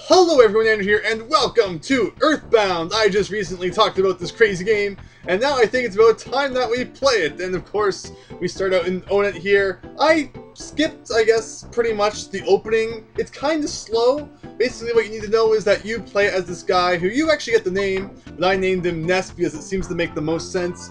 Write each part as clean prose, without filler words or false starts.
Hello everyone, Andrew here, and welcome to Earthbound! I just recently talked about this crazy game, and now I think it's about time that we play it. And of course, we start out and own it here. I skipped, I guess, pretty much the opening. It's kind of slow. Basically what you need to know is that you play as this guy, who you actually get the name, but I named him Ness because it seems to make the most sense.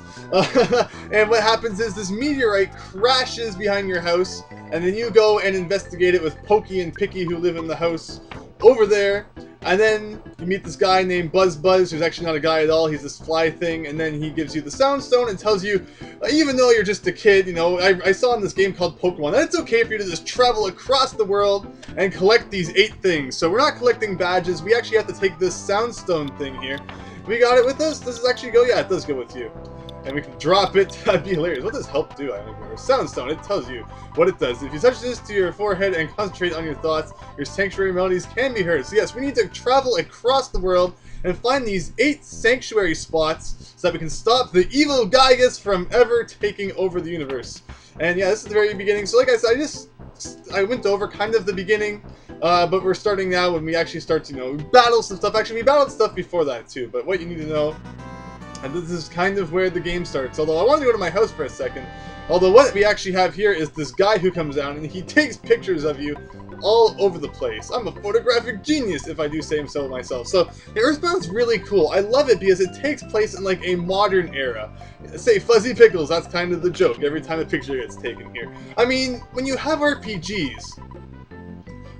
And what happens is this meteorite crashes behind your house, and then you go and investigate it with Pokey and Picky, who live in the house over there, and then you meet this guy named Buzz, who's actually not a guy at all. He's this fly thing, and then he gives you the sound stone and tells you, even though you're just a kid, you know, I saw in this game called Pokemon, that it's okay for you to just travel across the world and collect these 8 things. So we're not collecting badges, we actually have to take this sound stone thing here. We got it with us? Does this actually go? Yeah, it does go with you. And we can drop it. That'd be hilarious. What does help do? I don't remember. Soundstone, it tells you what it does. If you touch this to your forehead and concentrate on your thoughts, your sanctuary melodies can be heard. So yes, we need to travel across the world and find these 8 sanctuary spots so that we can stop the evil Giygas from ever taking over the universe. And yeah, this is the very beginning. So like I said, I went over kind of the beginning, but we're starting now when we actually start to, you know, battle some stuff. Actually, we battled stuff before that too, but what you need to know, and this is kind of where the game starts. Although I want to go to my house for a second. Although what we actually have here is this guy who comes down and he takes pictures of you all over the place. I'm a photographic genius, if I do say so myself. So Earthbound's really cool. I love it because it takes place in like a modern era. Say Fuzzy Pickles, that's kind of the joke every time a picture gets taken here. I mean, when you have RPGs,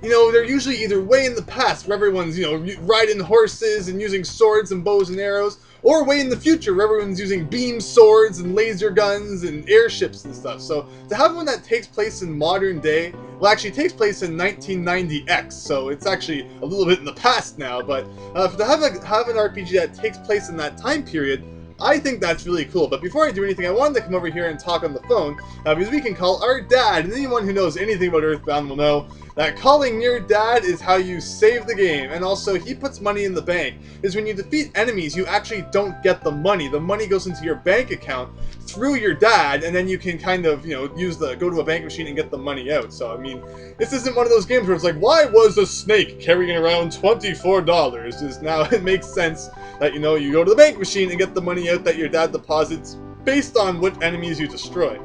you know, they're usually either way in the past where everyone's, you know, riding horses and using swords and bows and arrows, or way in the future where everyone's using beam swords and laser guns and airships and stuff. So to have one that takes place in modern day, well, actually it takes place in 1990X, so it's actually a little bit in the past now, but to have an RPG that takes place in that time period, I think that's really cool. But before I do anything, I wanted to come over here and talk on the phone, because we can call our dad, and anyone who knows anything about Earthbound will know that calling your dad is how you save the game. And also, he puts money in the bank, because when you defeat enemies, you actually don't get the money. The money goes into your bank account through your dad, and then you can kind of, you know, go to a bank machine and get the money out. So, I mean, this isn't one of those games where it's like, why was a snake carrying around $24? Is now, it makes sense that, you know, you go to the bank machine and get the money out that your dad deposits based on what enemies you destroy.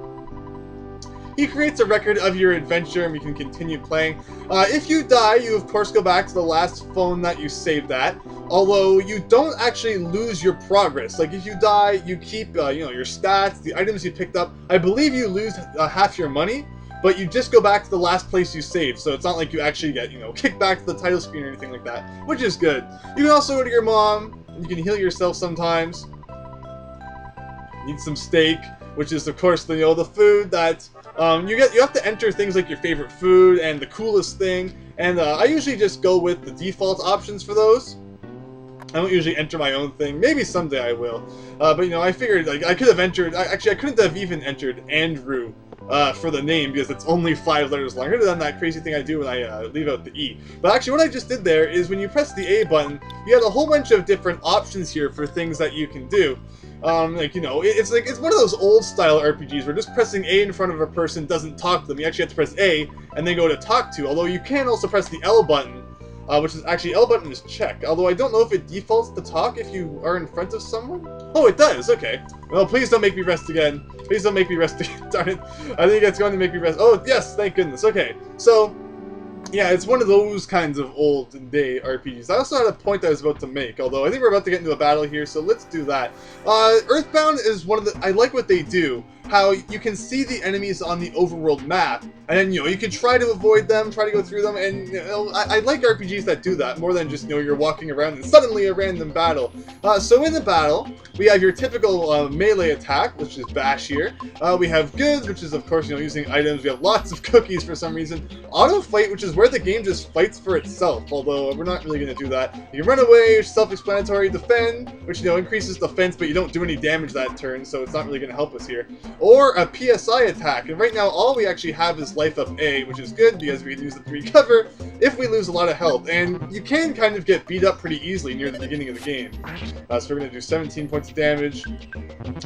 He creates a record of your adventure and we can continue playing. If you die, you of course go back to the last phone that you saved at, although you don't actually lose your progress. Like if you die, you keep you know, your stats, the items you picked up. I believe you lose half your money, but you just go back to the last place you saved, so it's not like you actually get, you know, kicked back to the title screen or anything like that, which is good. You can also go to your mom, and you can heal yourself sometimes. Need some steak, which is of course the, you know, the food that you have to enter things like your favorite food and the coolest thing, and I usually just go with the default options for those. I don't usually enter my own thing. Maybe someday I will, but you know, I figured like I could have entered. Actually, I couldn't have even entered Andrew for the name because it's only 5 letters long. I could have done that crazy thing I do when I leave out the E. But actually, what I just did there is when you press the A button, you have a whole bunch of different options here for things that you can do. Like, you know, it's one of those old style RPGs where just pressing A in front of a person doesn't talk to them. You actually have to press A and then go to talk to, although you can also press the L button, which is actually, L button is check, although I don't know if it defaults to talk if you are in front of someone. Oh, it does, okay. Well, please don't make me rest again. Please don't make me rest again, darn it. I think it's going to make me rest. Oh, yes, thank goodness, okay. So, yeah, it's one of those kinds of old day RPGs. I also had a point I was about to make, although I think we're about to get into a battle here, so let's do that. Earthbound is one of the... I like what they do. How you can see the enemies on the overworld map, and then, you know, you can try to avoid them, try to go through them, and, you know, I like RPGs that do that, more than just, you know, you're walking around and suddenly a random battle. So in the battle, we have your typical melee attack, which is bash here. We have goods, which is, of course, you know, using items. We have lots of cookies for some reason. Auto fight, which is where the game just fights for itself, although we're not really going to do that. You run away, self-explanatory. Defend, which, you know, increases defense, but you don't do any damage that turn, so it's not really going to help us here. Or a PSI attack, and right now all we actually have is life up A, which is good because we can use it to recover if we lose a lot of health. And you can kind of get beat up pretty easily near the beginning of the game. So we're going to do 17 points of damage.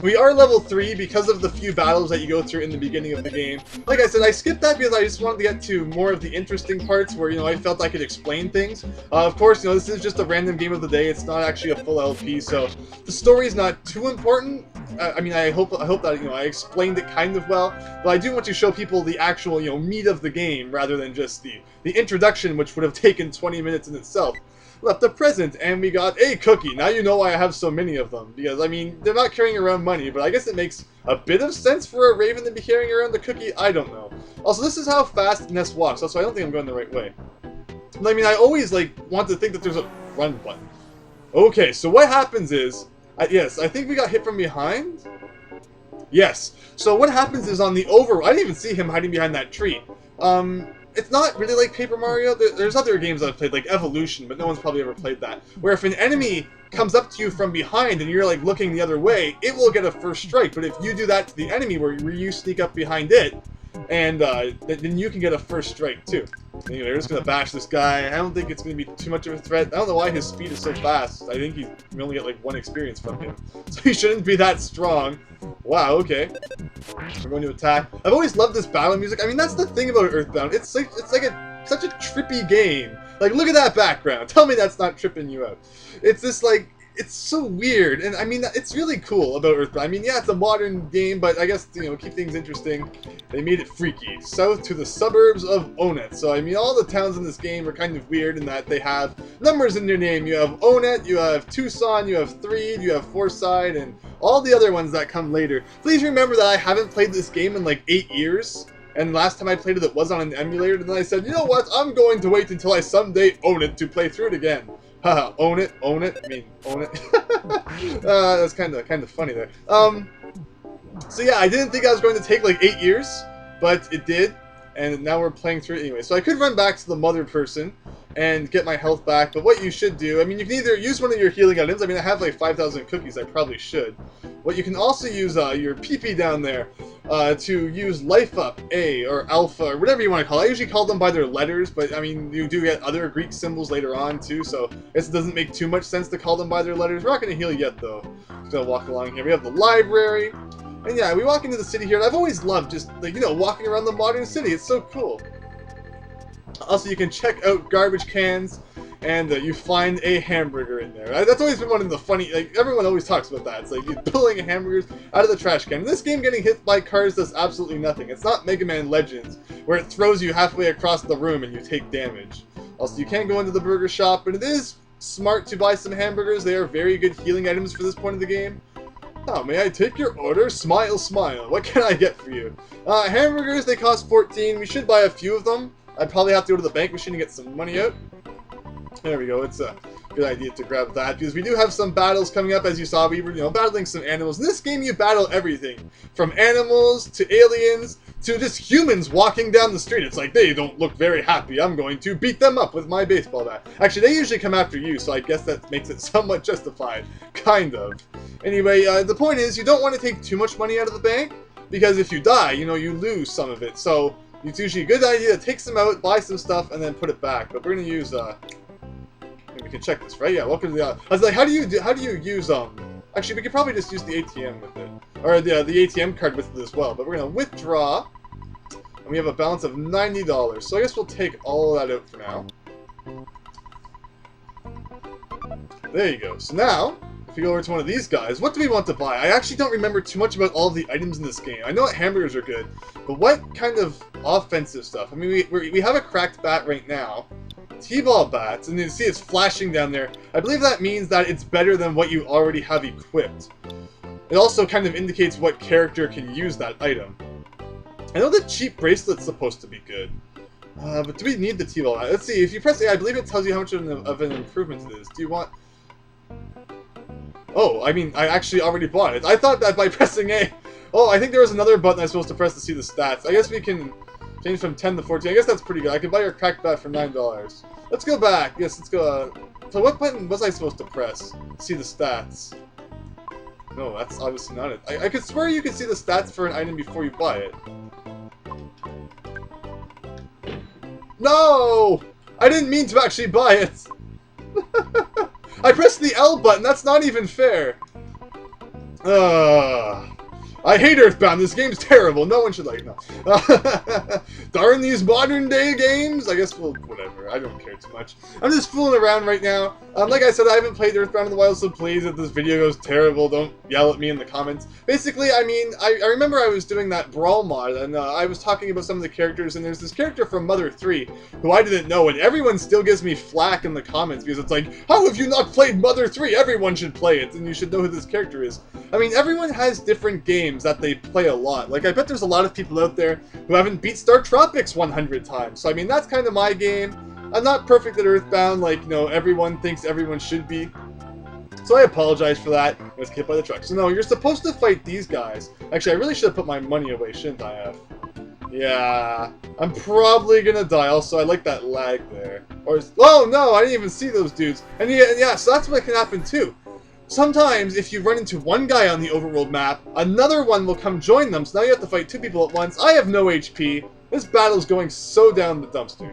We are level 3 because of the few battles that you go through in the beginning of the game. Like I said, I skipped that because I just wanted to get to more of the interesting parts where, I felt I could explain things. Of course, this is just a random game of the day. It's not actually a full LP, so the story is not too important. I hope that, I explained it kind of well, but I do want to show people the actual, meat of the game rather than just the introduction, which would have taken 20 minutes in itself. Left a present, and we got a cookie. Now you know why I have so many of them, because, they're not carrying around money, but I guess it makes a bit of sense for a raven to be carrying around the cookie. I don't know. Also, this is how fast Ness walks, so I don't think I'm going the right way. I always, want to think that there's a run button. Okay, so what happens is, yes, I think we got hit from behind? Yes. So what happens is on the I didn't even see him hiding behind that tree. It's not really like Paper Mario. There's other games I've played, like Evolution, but no one's probably ever played that. Where if an enemy comes up to you from behind and you're, looking the other way, it will get a first strike. But if you do that to the enemy where you sneak up behind it, and then you can get a first strike, too. Anyway, we're just going to bash this guy. I don't think it's going to be too much of a threat. I don't know why his speed is so fast. I think we only get, 1 experience from him. So he shouldn't be that strong. Wow, okay. We're going to attack. I've always loved this battle music. That's the thing about Earthbound. It's such a trippy game. Look at that background. Tell me that's not tripping you out. It's this, it's so weird, and it's really cool about Earthbound. Yeah, it's a modern game, but I guess, keep things interesting, they made it freaky. South to the suburbs of Onet. So, all the towns in this game are kind of weird in that they have numbers in their name. You have Onet, you have Tucson, you have Threed, you have Forsyth, and all the other ones that come later. Please remember that I haven't played this game in 8 years. And last time I played it was on an emulator, and then I said, you know what, I'm going to wait until I someday own it to play through it again. Haha, own it, own it, own it. That's kind of funny there. So yeah, I didn't think I was going to take 8 years, but it did, and now we're playing through it anyway. So I could run back to the mother person and get my health back, but what you should do, you can either use one of your healing items. I have 5,000 cookies, I probably should. But you can also use your PP down there to use life up A or alpha or whatever you want to call it. I usually call them by their letters, but you do get other Greek symbols later on too, so I guess it doesn't make too much sense to call them by their letters. We're not going to heal yet though. Just going to walk along here. We have the library, and yeah, we walk into the city here, and I've always loved just walking around the modern city. It's so cool. Also, you can check out garbage cans, and you find a hamburger in there. That's always been one of the funny, everyone always talks about that. It's you're pulling hamburgers out of the trash can. In this game, getting hit by cars does absolutely nothing. It's not Mega Man Legends, where it throws you halfway across the room and you take damage. Also, you can go into the burger shop, but it is smart to buy some hamburgers. They are very good healing items for this point of the game. Oh, may I take your order? Smile, smile. What can I get for you? Hamburgers, they cost 14. We should buy a few of them. I'd probably have to go to the bank machine and get some money out. There we go. It's a good idea to grab that, because we do have some battles coming up. As you saw, we were, battling some animals. In this game, you battle everything. From animals, to aliens, to just humans walking down the street. It's they don't look very happy. I'm going to beat them up with my baseball bat. Actually, they usually come after you, so I guess that makes it somewhat justified. Kind of. Anyway, the point is, you don't want to take too much money out of the bank, because if you die, you lose some of it. So it's usually a good idea to take some out, buy some stuff, and then put it back. But we're going to use, we can check this, right? Yeah, welcome to the, I was how do you use, actually, we could probably just use the ATM with it. Or the ATM card with it as well. But we're going to withdraw, and we have a balance of $90. So I guess we'll take all of that out for now. There you go. So now, if we go over to one of these guys, what do we want to buy? I actually don't remember too much about all the items in this game. I know that hamburgers are good, but what kind of offensive stuff? We have a cracked bat right now. T-ball bats, and you see it's flashing down there. I believe that means that it's better than what you already have equipped. It also kind of indicates what character can use that item. I know the cheap bracelet's supposed to be good. But do we need the T-ball bat? Let's see, if you press A, I believe it tells you how much of an improvement it is. Do you want... Oh, I actually already bought it. I thought that by pressing A... Oh, I think there was another button I was supposed to press to see the stats. I guess we can change from 10 to 14. I guess that's pretty good. I can buy your cracked bat for $9. Let's go back. Yes, let's go... So what button was I supposed to press to see the stats? No, that's obviously not it. I could swear you could see the stats for an item before you buy it. No! I didn't mean to actually buy it. I pressed the L button. That's not even fair. I hate Earthbound. This game's terrible. No one should like it. No. Darn these modern day games. I guess, well, whatever. I don't care too much. I'm just fooling around right now. Like I said, I haven't played Earthbound in a while, so please, if this video goes terrible, don't yell at me in the comments. Basically, I mean, I remember I was doing that Brawl mod, and I was talking about some of the characters, and there's this character from Mother 3, who I didn't know, and everyone still gives me flack in the comments, because it's like, how have you not played Mother 3? Everyone should play it, and you should know who this character is. I mean, everyone has different games that they play a lot. Like, I bet there's a lot of people out there who haven't beat Star Tropics 100 times. So, I mean, that's kind of my game. I'm not perfect at Earthbound, like, you know, everyone thinks everyone should be. So I apologize for that. I was hit by the truck. So, no, you're supposed to fight these guys. Actually, I really should have put my money away, shouldn't I have? Yeah, I'm probably gonna die. Also, I like that lag there. Or, oh, no, I didn't even see those dudes. And yeah, so that's what can happen, too. Sometimes, if you run into one guy on the overworld map, another one will come join them, so now you have to fight two people at once. I have no HP. This battle's going so down the dumpster.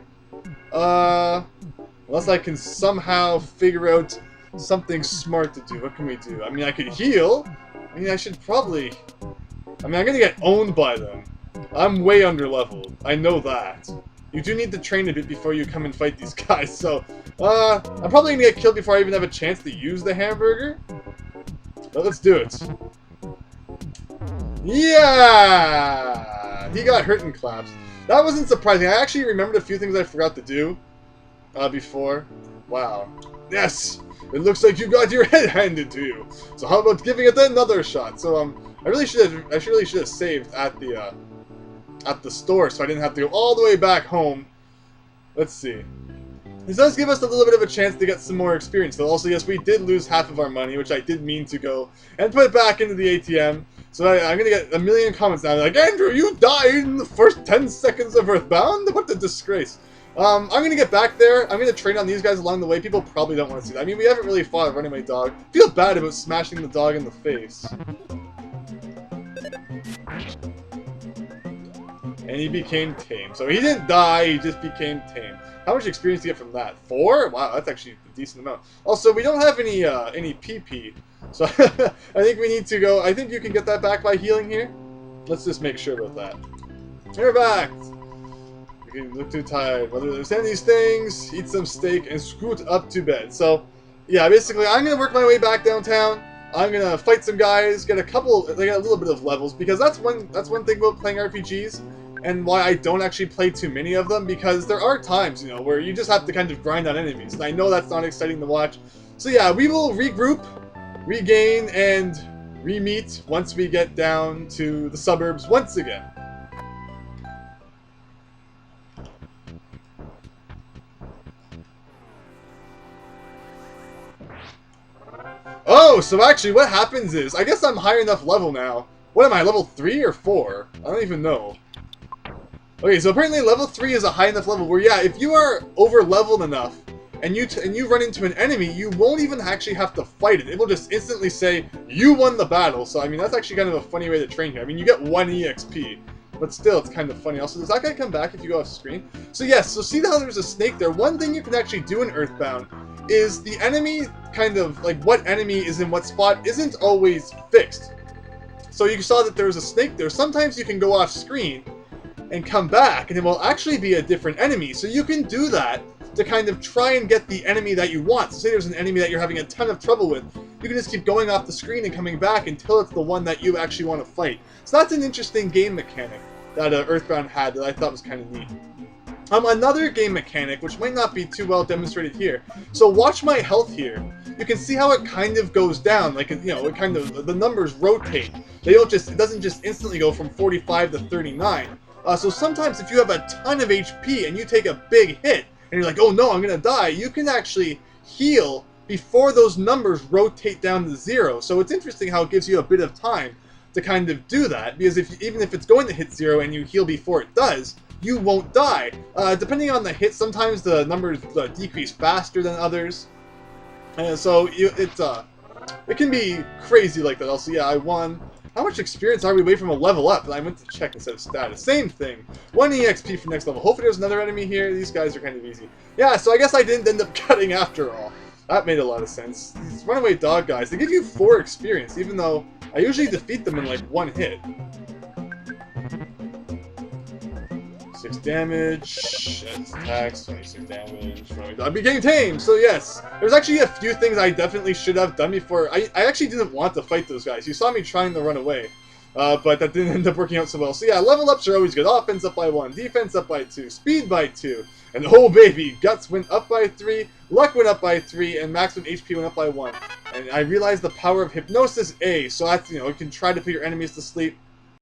Unless I can somehow figure out something smart to do. What can we do? I mean, I could heal. I mean, I should probably... I mean, I'm gonna get owned by them. I'm way under-leveled. I know that. You do need to train a bit before you come and fight these guys, so... I'm probably gonna get killed before I even have a chance to use the hamburger. But let's do it. Yeah! He got hurt and collapsed. That wasn't surprising. I actually remembered a few things I forgot to do before. Wow. Yes! It looks like you got your head handed to you. So how about giving it another shot? So I really should have saved at the store, so I didn't have to go all the way back home. Let's see. This does give us a little bit of a chance to get some more experience, though. Also, yes, we did lose half of our money, which I did mean to go and put it back into the ATM. So I'm going to get a million comments now. Like, Andrew, you died in the first 10 seconds of Earthbound? What a disgrace. I'm going to get back there. I'm going to train on these guys along the way. People probably don't want to see that. I mean, we haven't really fought a runaway dog. I feel bad about smashing the dog in the face. And he became tame. So he didn't die, he just became tame. How much experience do you get from that? 4? Wow, that's actually a decent amount. Also, we don't have any PP. So I think we need to go. I think you can get that back by healing here. Let's just make sure about that. You're back! You look too tired. Whether understand these things, eat some steak, and scoot up to bed. So, yeah, basically, I'm going to work my way back downtown. I'm going to fight some guys, get a little bit of levels, because that's one thing about playing RPGs. And why I don't actually play too many of them, because there are times, you know, where you just have to kind of grind on enemies. And I know that's not exciting to watch. So yeah, we will regroup, regain, and re-meet once we get down to the suburbs once again. Oh, so actually what happens is, I guess I'm high enough level now. What am I, level 3 or 4? I don't even know. Okay, so apparently level 3 is a high enough level where, yeah, if you are over-leveled enough and you run into an enemy, you won't even actually have to fight it. It will just instantly say, you won the battle. So, I mean, that's actually kind of a funny way to train here. I mean, you get 1 EXP, but still, it's kind of funny. Also, does that guy come back if you go off screen? So, yes, so see how there's a snake there? One thing you can actually do in Earthbound is the enemy, kind of, like, what enemy is in what spot isn't always fixed. So you saw that there was a snake there. Sometimes you can go off screen and come back, and it will actually be a different enemy. So you can do that to kind of try and get the enemy that you want. So say there's an enemy that you're having a ton of trouble with, you can just keep going off the screen and coming back until it's the one that you actually want to fight. So that's an interesting game mechanic that Earthbound had that I thought was kind of neat. Another game mechanic, which might not be too well demonstrated here. So watch my health here. You can see how it kind of goes down, like, you know, it kind of, the numbers rotate. They don't just, it doesn't just instantly go from 45 to 39. So sometimes if you have a ton of HP and you take a big hit, and you're like, oh no, I'm gonna die, you can actually heal before those numbers rotate down to 0. So it's interesting how it gives you a bit of time to kind of do that, because even if it's going to hit 0 and you heal before it does, you won't die. Depending on the hit, sometimes the numbers decrease faster than others. And so it can be crazy like that. Also, yeah, I won. How much experience are we away from a level up? And I went to check instead of status. Same thing. 1 EXP for next level. Hopefully there's another enemy here. These guys are kind of easy. Yeah, so I guess I didn't end up cutting after all. That made a lot of sense. These runaway dog guys, they give you 4 experience, even though I usually defeat them in like 1 hit. 6 damage, that's attacks, 26 damage, I became tame, so yes. There's actually a few things I definitely should have done before. I actually didn't want to fight those guys. You saw me trying to run away, but that didn't end up working out so well. So yeah, level ups are always good. Offense up by 1, defense up by 2, speed by 2, and oh baby, guts went up by 3, luck went up by 3, and maximum HP went up by 1. And I realized the power of hypnosis A, so that's, you know, you can try to put your enemies to sleep.